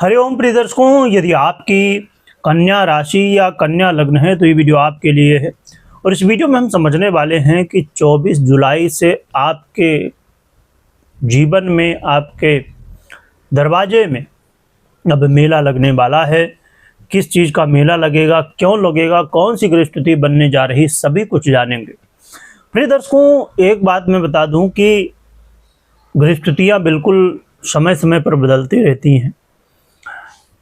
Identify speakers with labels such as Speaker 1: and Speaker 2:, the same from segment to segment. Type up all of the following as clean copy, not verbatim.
Speaker 1: हरिओम प्रिय दर्शकों, यदि आपकी कन्या राशि या कन्या लग्न है तो ये वीडियो आपके लिए है। और इस वीडियो में हम समझने वाले हैं कि 24 जुलाई से आपके जीवन में, आपके दरवाजे में अब मेला लगने वाला है। किस चीज़ का मेला लगेगा, क्यों लगेगा, कौन सी ग्रह स्थिति बनने जा रही, सभी कुछ जानेंगे। प्रिय दर्शकों, एक बात मैं बता दूं कि ग्रह स्थितियाँ बिल्कुल समय समय पर बदलती रहती हैं,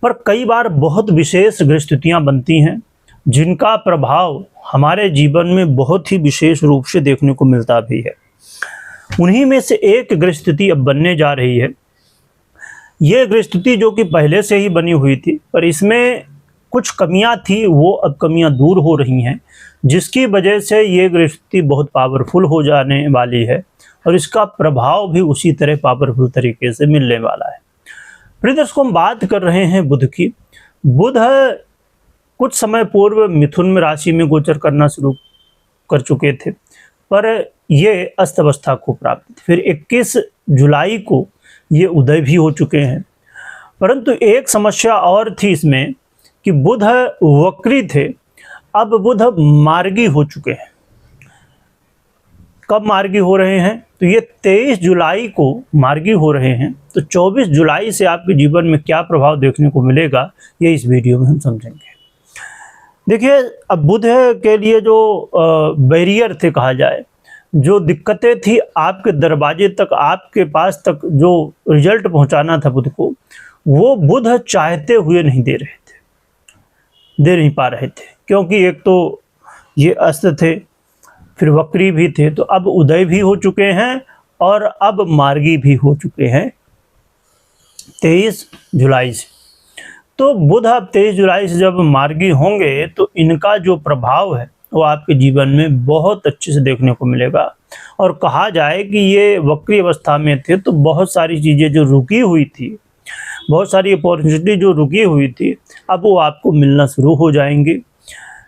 Speaker 1: पर कई बार बहुत विशेष ग्रह स्थितियाँ बनती हैं जिनका प्रभाव हमारे जीवन में बहुत ही विशेष रूप से देखने को मिलता भी है। उन्हीं में से एक ग्रह स्थिति अब बनने जा रही है। ये ग्रह स्थिति जो कि पहले से ही बनी हुई थी, पर इसमें कुछ कमियां थी, वो अब कमियां दूर हो रही हैं, जिसकी वजह से ये ग्रह स्थिति बहुत पावरफुल हो जाने वाली है और इसका प्रभाव भी उसी तरह पावरफुल तरीके से मिलने वाला है। प्रिय दर्शकों, हम बात कर रहे हैं बुध की। बुध कुछ समय पूर्व मिथुन में राशि में गोचर करना शुरू कर चुके थे, पर ये अस्त अवस्था को प्राप्त थे। फिर 21 जुलाई को ये उदय भी हो चुके हैं। परंतु एक समस्या और थी इसमें कि बुध वक्री थे, अब बुध मार्गी हो चुके हैं। कब मार्गी हो रहे हैं? तो ये 23 जुलाई को मार्गी हो रहे हैं। तो 24 जुलाई से आपके जीवन में क्या प्रभाव देखने को मिलेगा, ये इस वीडियो में हम समझेंगे। देखिए, अब बुध के लिए जो बैरियर थे, कहा जाए, जो दिक्कतें थी आपके दरवाजे तक, आपके पास तक जो रिजल्ट पहुंचाना था बुध को, वो बुध चाहते हुए नहीं दे नहीं पा रहे थे। क्योंकि एक तो ये अस्त थे, फिर वक्री भी थे, तो अब उदय भी हो चुके हैं और अब मार्गी भी हो चुके हैं 23 जुलाई से। तो बुध अब 23 जुलाई से जब मार्गी होंगे तो इनका जो प्रभाव है वो आपके जीवन में बहुत अच्छे से देखने को मिलेगा। और कहा जाए कि ये वक्री अवस्था में थे तो बहुत सारी चीज़ें जो रुकी हुई थी, बहुत सारी अपॉर्चुनिटी जो रुकी हुई थी, अब वो आपको मिलना शुरू हो जाएंगी।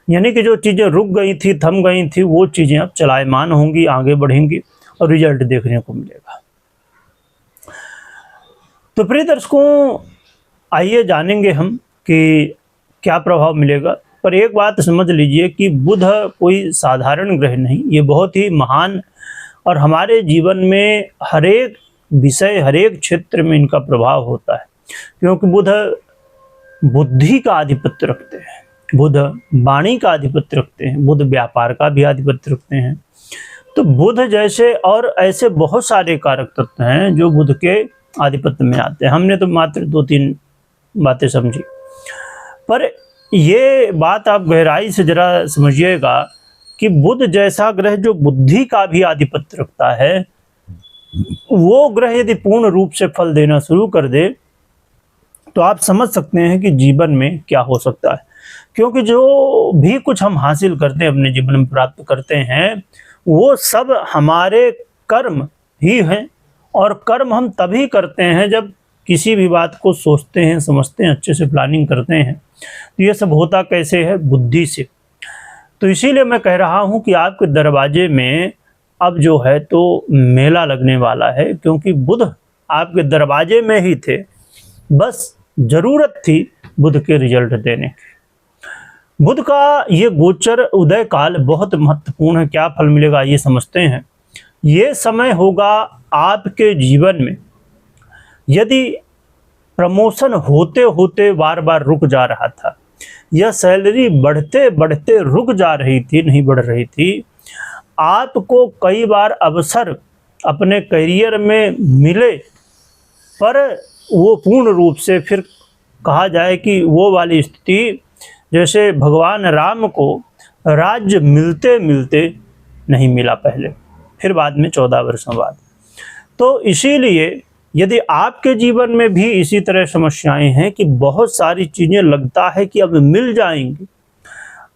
Speaker 1: यानी कि जो चीज़ें रुक गई थी, थम गई थी, वो चीज़ें अब चलायमान होंगी, आगे बढ़ेंगी और रिजल्ट देखने को मिलेगा। तो प्रिय दर्शकों, आइए जानेंगे हम कि क्या प्रभाव मिलेगा। पर एक बात समझ लीजिए कि बुध कोई साधारण ग्रह नहीं, ये बहुत ही महान और हमारे जीवन में हर एक विषय, हर एक क्षेत्र में इनका प्रभाव होता है। क्योंकि बुध बुद्धि का आधिपत्य रखते हैं, बुध वाणी का आधिपत्य रखते हैं, बुध व्यापार का भी आधिपत्य रखते हैं। तो बुध जैसे और ऐसे बहुत सारे कारक तत्व हैं जो बुध के आधिपत्य में आते हैं। हमने तो मात्र 2-3 बातें समझी, पर ये बात आप गहराई से जरा समझिएगा कि बुध जैसा ग्रह जो बुद्धि का भी आधिपत्य रखता है, वो ग्रह यदि पूर्ण रूप से फल देना शुरू कर दे तो आप समझ सकते हैं कि जीवन में क्या हो सकता है। क्योंकि जो भी कुछ हम हासिल करते हैं, अपने जीवन में प्राप्त करते हैं, वो सब हमारे कर्म ही हैं। और कर्म हम तभी करते हैं जब किसी भी बात को सोचते हैं, समझते हैं, अच्छे से प्लानिंग करते हैं। तो ये सब होता कैसे है? बुद्धि से। तो इसीलिए मैं कह रहा हूँ कि आपके दरवाजे में अब जो है तो मेला लगने वाला है, क्योंकि बुध आपके दरवाजे में ही थे, बस ज़रूरत थी बुध के रिजल्ट देने की। बुध का ये गोचर उदय काल बहुत महत्वपूर्ण है। क्या फल मिलेगा ये समझते हैं। ये समय होगा आपके जीवन में, यदि प्रमोशन होते होते बार बार रुक जा रहा था, या सैलरी बढ़ते बढ़ते रुक जा रही थी, नहीं बढ़ रही थी, आपको कई बार अवसर अपने करियर में मिले, पर वो पूर्ण रूप से, फिर कहा जाए कि वो वाली स्थिति जैसे भगवान राम को राज्य मिलते मिलते नहीं मिला पहले, फिर बाद में 14 वर्षों बाद। तो इसीलिए यदि आपके जीवन में भी इसी तरह समस्याएं हैं कि बहुत सारी चीज़ें लगता है कि अब मिल जाएंगी,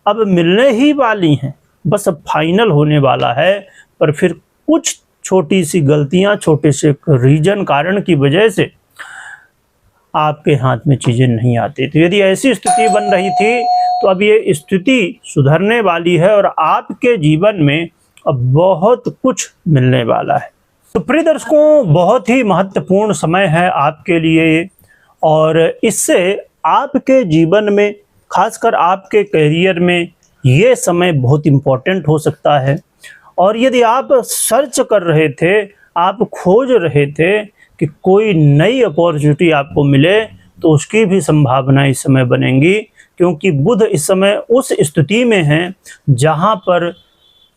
Speaker 1: अब मिलने ही वाली हैं, बस अब फाइनल होने वाला है, पर फिर कुछ छोटी सी गलतियां, छोटे से रीजन, कारण की वजह से आपके हाथ में चीज़ें नहीं आती। तो यदि ऐसी स्थिति बन रही थी तो अब ये स्थिति सुधरने वाली है और आपके जीवन में अब बहुत कुछ मिलने वाला है। तो प्रिय दर्शकों, बहुत ही महत्वपूर्ण समय है आपके लिए और इससे आपके जीवन में, खासकर आपके करियर में, ये समय बहुत इम्पोर्टेंट हो सकता है। और यदि आप सर्च कर रहे थे, आप खोज रहे थे कि कोई नई अपॉर्चुनिटी आपको मिले, तो उसकी भी संभावना इस समय बनेंगी, क्योंकि बुध इस समय उस स्थिति में हैं जहां पर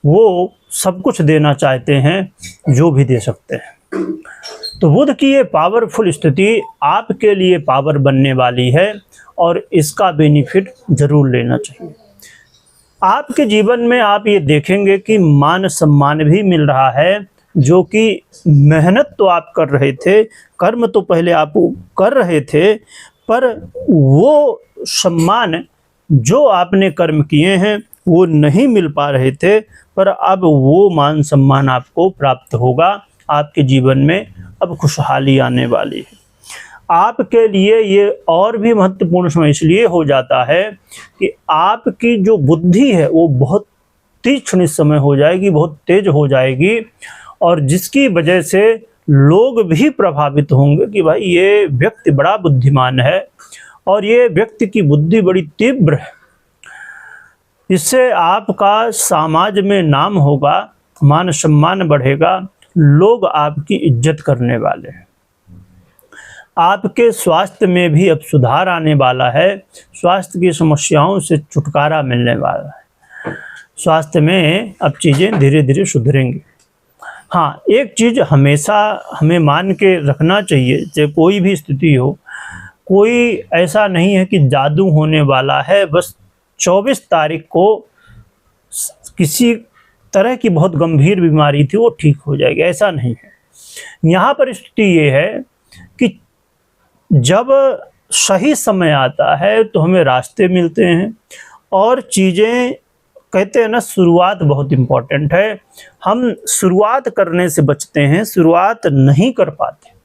Speaker 1: वो सब कुछ देना चाहते हैं, जो भी दे सकते हैं। तो बुध की ये पावरफुल स्थिति आपके लिए पावर बनने वाली है और इसका बेनिफिट जरूर लेना चाहिए। आपके जीवन में आप ये देखेंगे कि मान सम्मान भी मिल रहा है, जो कि मेहनत तो आप कर रहे थे, कर्म तो पहले आप कर रहे थे, पर वो सम्मान जो आपने कर्म किए हैं वो नहीं मिल पा रहे थे, पर अब वो मान सम्मान आपको प्राप्त होगा। आपके जीवन में अब खुशहाली आने वाली है। आपके लिए ये और भी महत्वपूर्ण समय इसलिए हो जाता है कि आपकी जो बुद्धि है वो बहुत तीक्ष्ण इस समय हो जाएगी, बहुत तेज हो जाएगी, और जिसकी वजह से लोग भी प्रभावित होंगे कि भाई ये व्यक्ति बड़ा बुद्धिमान है और ये व्यक्ति की बुद्धि बड़ी तीव्र है। इससे आपका समाज में नाम होगा, मान सम्मान बढ़ेगा, लोग आपकी इज्जत करने वाले हैं। आपके स्वास्थ्य में भी अब सुधार आने वाला है, स्वास्थ्य की समस्याओं से छुटकारा मिलने वाला है। स्वास्थ्य में अब चीज़ें धीरे धीरे सुधरेंगी। हाँ, एक चीज़ हमेशा हमें मान के रखना चाहिए, चाहे कोई भी स्थिति हो, कोई ऐसा नहीं है कि जादू होने वाला है, बस 24 तारीख को किसी तरह की बहुत गंभीर बीमारी थी वो ठीक हो जाएगी, ऐसा नहीं है। यहाँ पर स्थिति ये है कि जब सही समय आता है तो हमें रास्ते मिलते हैं और चीज़ें, कहते हैं ना, शुरुआत बहुत इम्पोर्टेंट है। हम शुरुआत करने से बचते हैं, शुरुआत नहीं कर पाते।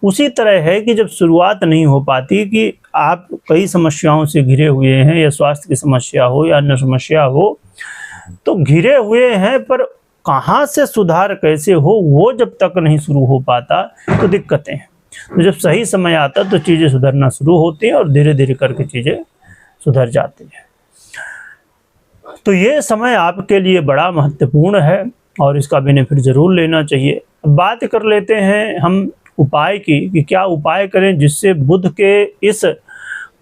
Speaker 1: उसी तरह है कि जब शुरुआत नहीं हो पाती, कि आप कई समस्याओं से घिरे हुए हैं, या स्वास्थ्य की समस्या हो या अन्य समस्या हो, तो घिरे हुए हैं, पर कहाँ से सुधार कैसे हो वो जब तक नहीं शुरू हो पाता तो दिक्कतें हैं। तो जब सही समय आता तो चीज़ें सुधरना शुरू होती हैं और धीरे धीरे करके चीज़ें सुधर जाती हैं। तो ये समय आपके लिए बड़ा महत्वपूर्ण है और इसका बेनिफिट ज़रूर लेना चाहिए। अब बात कर लेते हैं हम उपाय की, कि क्या उपाय करें जिससे बुध के इस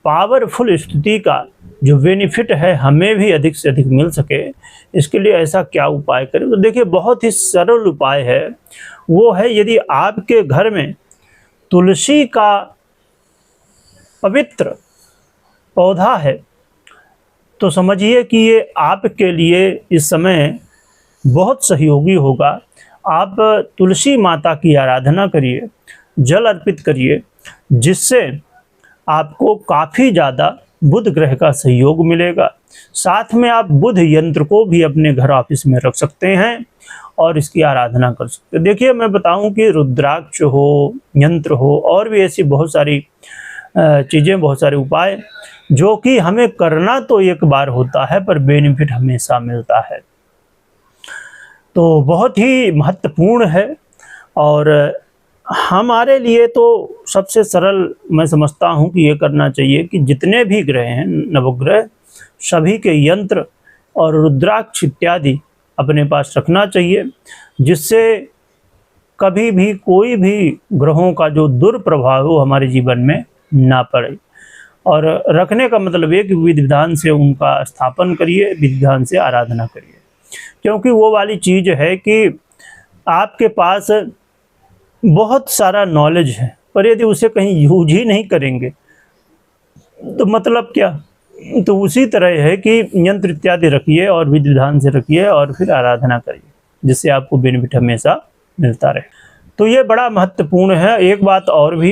Speaker 1: पावरफुल स्थिति का जो बेनिफिट है हमें भी अधिक से अधिक मिल सके। इसके लिए ऐसा क्या उपाय करें? तो देखिए, बहुत ही सरल उपाय है। वो है, यदि आपके घर में तुलसी का पवित्र पौधा है तो समझिए कि ये आपके लिए इस समय बहुत सहयोगी होगा। आप तुलसी माता की आराधना करिए, जल अर्पित करिए, जिससे आपको काफ़ी ज़्यादा बुध ग्रह का सहयोग मिलेगा। साथ में आप बुध यंत्र को भी अपने घर ऑफिस में रख सकते हैं और इसकी आराधना कर सकते हैं। देखिए, मैं बताऊं कि रुद्राक्ष हो, यंत्र हो, और भी ऐसी बहुत सारी चीज़ें, बहुत सारे उपाय जो कि हमें करना तो एक बार होता है, पर बेनिफिट हमेशा मिलता है। तो बहुत ही महत्वपूर्ण है और हमारे लिए तो सबसे सरल मैं समझता हूँ कि ये करना चाहिए कि जितने भी ग्रह हैं, नवग्रह, सभी के यंत्र और रुद्राक्ष इत्यादि अपने पास रखना चाहिए, जिससे कभी भी कोई भी ग्रहों का जो दुर्प्रभाव हो हमारे जीवन में ना पड़े। और रखने का मतलब ये कि विधि विधान से उनका स्थापन करिए, विधि विधान से आराधना करिए, क्योंकि वो वाली चीज़ है कि आपके पास बहुत सारा नॉलेज है, पर यदि उसे कहीं यूज ही नहीं करेंगे तो मतलब क्या। तो उसी तरह है कि यंत्र इत्यादि रखिए और विधि विधान से रखिए और फिर आराधना करिए, जिससे आपको बेनिफिट हमेशा मिलता रहे। तो ये बड़ा महत्वपूर्ण है। एक बात और भी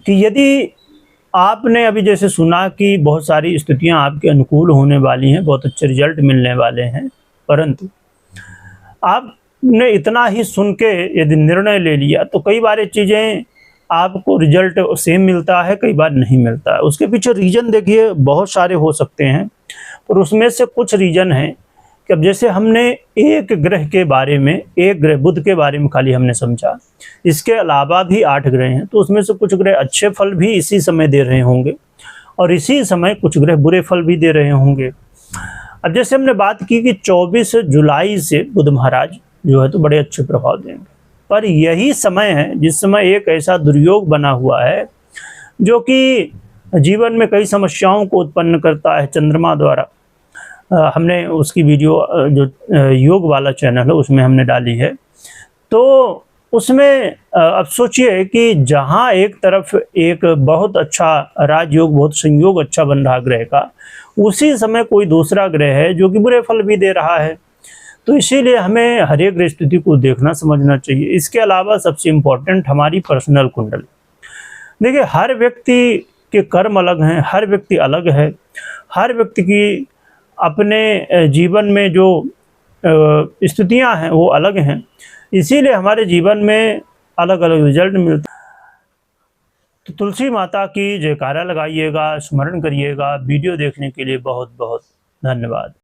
Speaker 1: कि यदि आपने अभी जैसे सुना कि बहुत सारी स्थितियां आपके अनुकूल होने वाली हैं, बहुत अच्छे रिजल्ट मिलने वाले हैं, परंतु आपने इतना ही सुन के यदि निर्णय ले लिया तो कई बार चीज़ें आपको रिजल्ट सेम मिलता है, कई बार नहीं मिलता है। उसके पीछे रीज़न देखिए बहुत सारे हो सकते हैं, पर उसमें से कुछ रीज़न हैं कि अब जैसे हमने एक ग्रह के बारे में, एक ग्रह बुध के बारे में खाली हमने समझा, इसके अलावा भी 8 ग्रह हैं, तो उसमें से कुछ ग्रह अच्छे फल भी इसी समय दे रहे होंगे और इसी समय कुछ ग्रह बुरे फल भी दे रहे होंगे। अब जैसे हमने बात की कि 24 जुलाई से बुध महाराज जो है तो बड़े अच्छे प्रभाव देंगे, पर यही समय है जिस समय एक ऐसा दुर्योग बना हुआ है जो कि जीवन में कई समस्याओं को उत्पन्न करता है चंद्रमा द्वारा। हमने उसकी वीडियो जो योग वाला चैनल है उसमें हमने डाली है। तो उसमें अब सोचिए कि जहाँ एक तरफ एक बहुत अच्छा राजयोग, बहुत संयोग अच्छा बन रहा ग्रह का, उसी समय कोई दूसरा ग्रह है जो कि बुरे फल भी दे रहा है। तो इसीलिए हमें हर एक ग्रह स्थिति को देखना समझना चाहिए। इसके अलावा सबसे इम्पोर्टेंट हमारी पर्सनल कुंडली। देखिए, हर व्यक्ति के कर्म अलग हैं, हर व्यक्ति अलग है, हर व्यक्ति की अपने जीवन में जो स्थितियां हैं वो अलग हैं, इसीलिए हमारे जीवन में अलग अलग रिजल्ट मिलते हैं। तो तुलसी माता की जयकारा लगाइएगा, स्मरण करिएगा। वीडियो देखने के लिए बहुत बहुत धन्यवाद।